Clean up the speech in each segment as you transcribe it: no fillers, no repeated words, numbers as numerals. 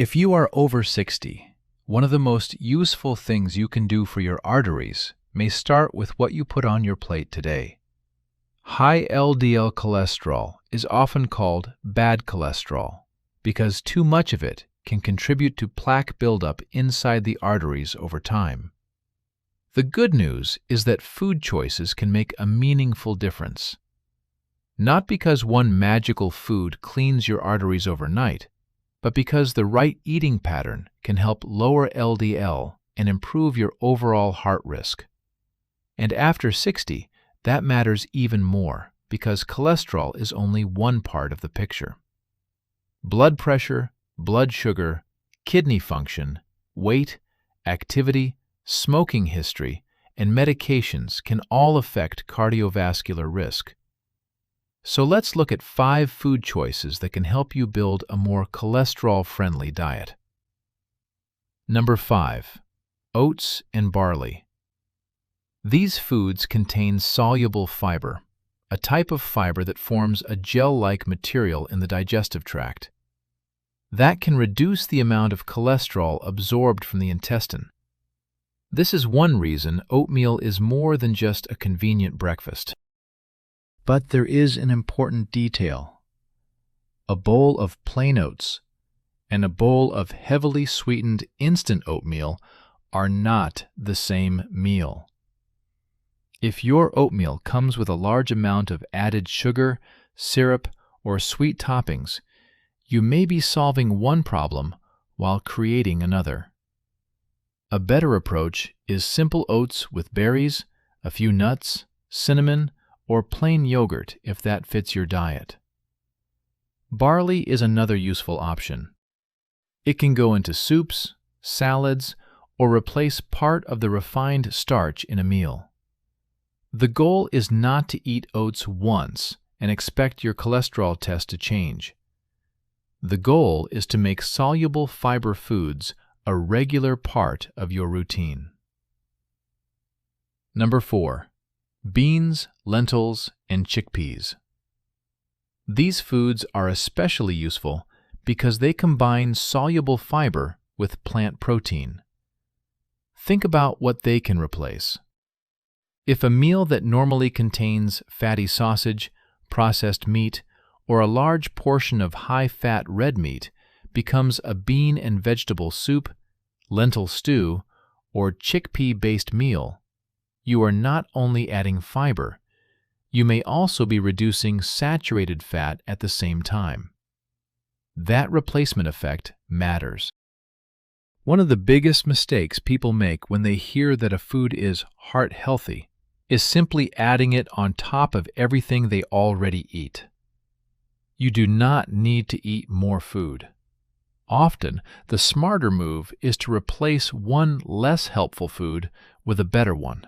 If you are over 60, one of the most useful things you can do for your arteries may start with what you put on your plate today. High LDL cholesterol is often called bad cholesterol because too much of it can contribute to plaque buildup inside the arteries over time. The good news is that food choices can make a meaningful difference. Not because one magical food cleans your arteries overnight, but because the right eating pattern can help lower LDL and improve your overall heart risk. And after 60, that matters even more because cholesterol is only one part of the picture. Blood pressure, blood sugar, kidney function, weight, activity, smoking history, and medications can all affect cardiovascular risk. So let's look at 5 food choices that can help you build a more cholesterol-friendly diet. Number 5. Oats and barley. These foods contain soluble fiber, a type of fiber that forms a gel-like material in the digestive tract. That can reduce the amount of cholesterol absorbed from the intestine. This is one reason oatmeal is more than just a convenient breakfast. But there is an important detail. A bowl of plain oats and a bowl of heavily sweetened instant oatmeal are not the same meal. If your oatmeal comes with a large amount of added sugar, syrup, or sweet toppings, you may be solving one problem while creating another. A better approach is simple oats with berries, a few nuts, cinnamon, or plain yogurt if that fits your diet. Barley is another useful option. It can go into soups, salads, or replace part of the refined starch in a meal. The goal is not to eat oats once and expect your cholesterol test to change. The goal is to make soluble fiber foods a regular part of your routine. Number 4. Beans, lentils, and chickpeas. These foods are especially useful because they combine soluble fiber with plant protein. Think about what they can replace. If a meal that normally contains fatty sausage, processed meat, or a large portion of high-fat red meat becomes a bean and vegetable soup, lentil stew, or chickpea-based meal, you are not only adding fiber, you may also be reducing saturated fat at the same time. That replacement effect matters. One of the biggest mistakes people make when they hear that a food is heart healthy is simply adding it on top of everything they already eat. You do not need to eat more food. Often, the smarter move is to replace one less helpful food with a better one.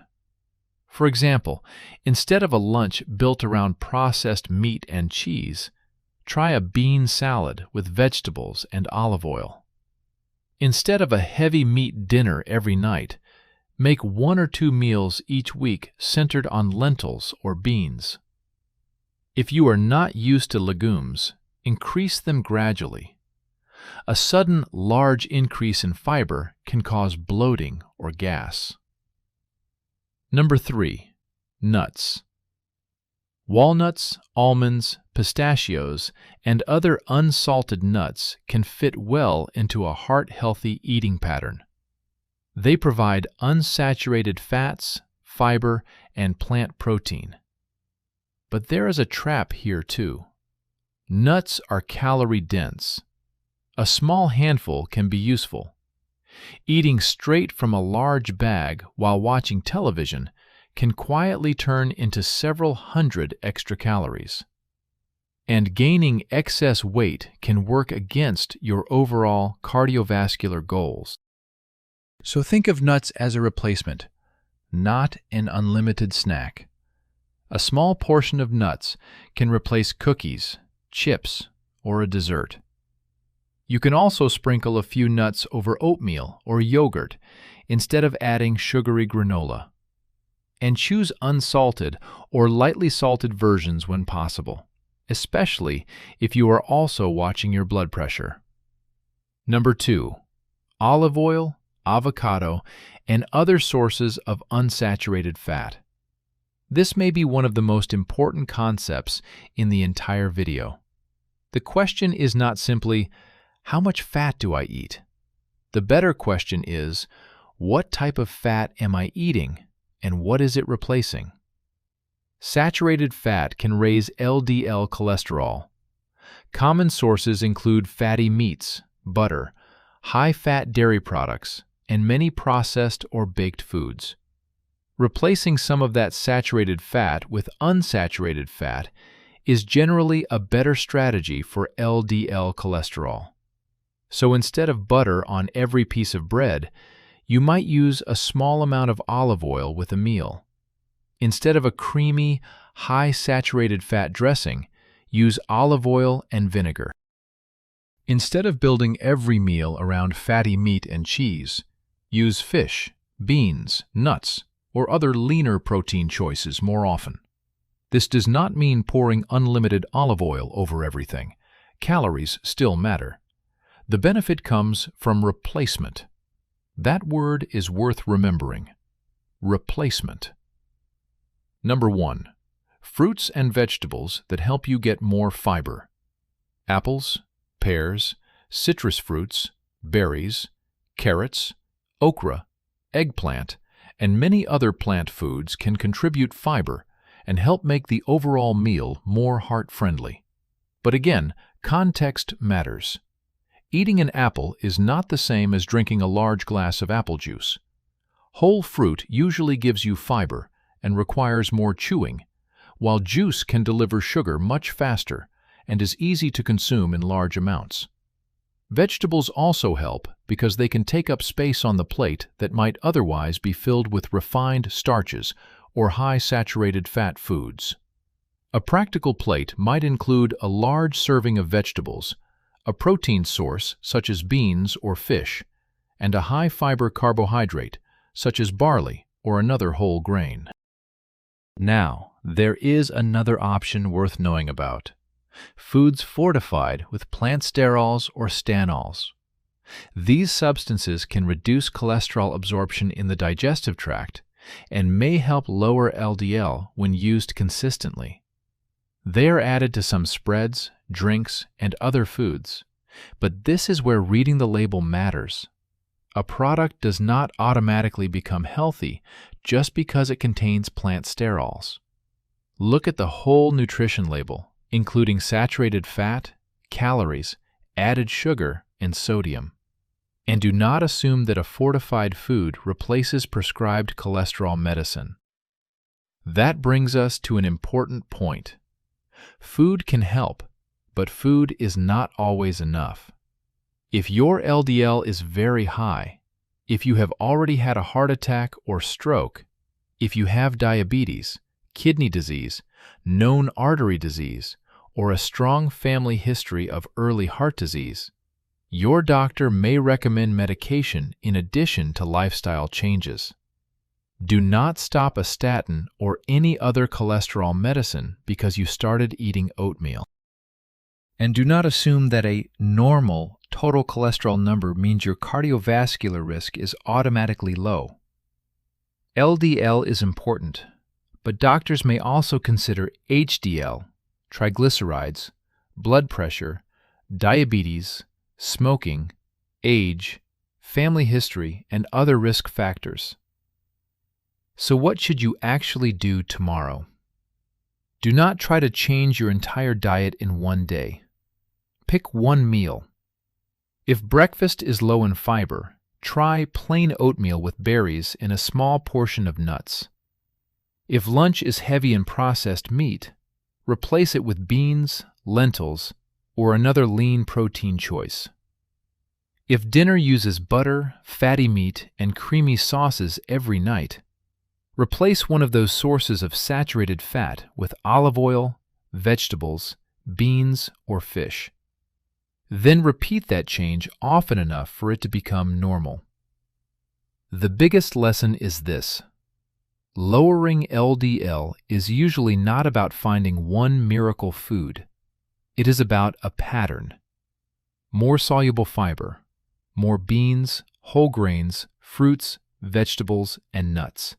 For example, instead of a lunch built around processed meat and cheese, try a bean salad with vegetables and olive oil. Instead of a heavy meat dinner every night, make 1 or 2 meals each week centered on lentils or beans. If you are not used to legumes, increase them gradually. A sudden large increase in fiber can cause bloating or gas. Number 3. Nuts. Walnuts, almonds, pistachios, and other unsalted nuts can fit well into a heart-healthy eating pattern. They provide unsaturated fats, fiber, and plant protein. But there is a trap here too. Nuts are calorie-dense. A small handful can be useful. Eating straight from a large bag while watching television can quietly turn into several hundred extra calories. And gaining excess weight can work against your overall cardiovascular goals. So think of nuts as a replacement, not an unlimited snack. A small portion of nuts can replace cookies, chips, or a dessert. You can also sprinkle a few nuts over oatmeal or yogurt instead of adding sugary granola. And choose unsalted or lightly salted versions when possible, especially if you are also watching your blood pressure. Number 2. Olive oil, avocado, and other sources of unsaturated fat. This may be one of the most important concepts in the entire video. The question is not simply, how much fat do I eat? The better question is, what type of fat am I eating, and what is it replacing? Saturated fat can raise LDL cholesterol. Common sources include fatty meats, butter, high-fat dairy products, and many processed or baked foods. Replacing some of that saturated fat with unsaturated fat is generally a better strategy for LDL cholesterol. So instead of butter on every piece of bread, you might use a small amount of olive oil with a meal. Instead of a creamy, high-saturated fat dressing, use olive oil and vinegar. Instead of building every meal around fatty meat and cheese, use fish, beans, nuts, or other leaner protein choices more often. This does not mean pouring unlimited olive oil over everything. Calories still matter. The benefit comes from replacement. That word is worth remembering. Replacement. Number 1. Fruits and vegetables that help you get more fiber. Apples, pears, citrus fruits, berries, carrots, okra, eggplant, and many other plant foods can contribute fiber and help make the overall meal more heart-friendly. But again, context matters. Eating an apple is not the same as drinking a large glass of apple juice. Whole fruit usually gives you fiber and requires more chewing, while juice can deliver sugar much faster and is easy to consume in large amounts. Vegetables also help because they can take up space on the plate that might otherwise be filled with refined starches or high-saturated fat foods. A practical plate might include a large serving of vegetables, a protein source such as beans or fish, and a high-fiber carbohydrate such as barley or another whole grain. Now, there is another option worth knowing about: foods fortified with plant sterols or stanols. These substances can reduce cholesterol absorption in the digestive tract and may help lower LDL when used consistently. They are added to some spreads, drinks, and other foods, but this is where reading the label matters. A product does not automatically become healthy just because it contains plant sterols. Look at the whole nutrition label, including saturated fat, calories, added sugar, and sodium. And do not assume that a fortified food replaces prescribed cholesterol medicine. That brings us to an important point. Food can help, but food is not always enough. If your LDL is very high, if you have already had a heart attack or stroke, if you have diabetes, kidney disease, known artery disease, or a strong family history of early heart disease, your doctor may recommend medication in addition to lifestyle changes. Do not stop a statin or any other cholesterol medicine because you started eating oatmeal. And do not assume that a normal total cholesterol number means your cardiovascular risk is automatically low. LDL is important, but doctors may also consider HDL, triglycerides, blood pressure, diabetes, smoking, age, family history, and other risk factors. So what should you actually do tomorrow? Do not try to change your entire diet in one day. Pick one meal. If breakfast is low in fiber, try plain oatmeal with berries and a small portion of nuts. If lunch is heavy in processed meat, replace it with beans, lentils, or another lean protein choice. If dinner uses butter, fatty meat, and creamy sauces every night, replace one of those sources of saturated fat with olive oil, vegetables, beans, or fish. Then repeat that change often enough for it to become normal. The biggest lesson is this: lowering LDL is usually not about finding one miracle food. It is about a pattern. More soluble fiber, more beans, whole grains, fruits, vegetables, and nuts.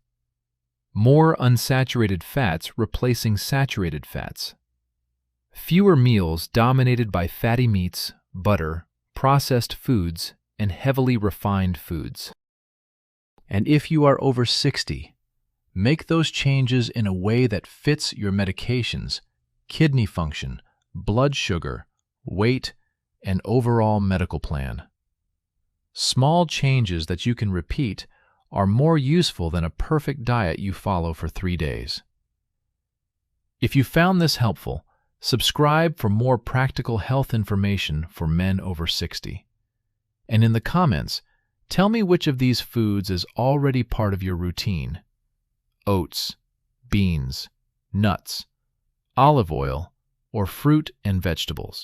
More unsaturated fats replacing saturated fats. Fewer meals dominated by fatty meats, butter, processed foods, and heavily refined foods. And if you are over 60, make those changes in a way that fits your medications, kidney function, blood sugar, weight, and overall medical plan. Small changes that you can repeat are more useful than a perfect diet you follow for 3 days. If you found this helpful, subscribe for more practical health information for men over 60. And in the comments, tell me which of these foods is already part of your routine: oats, beans, nuts, olive oil, or fruit and vegetables.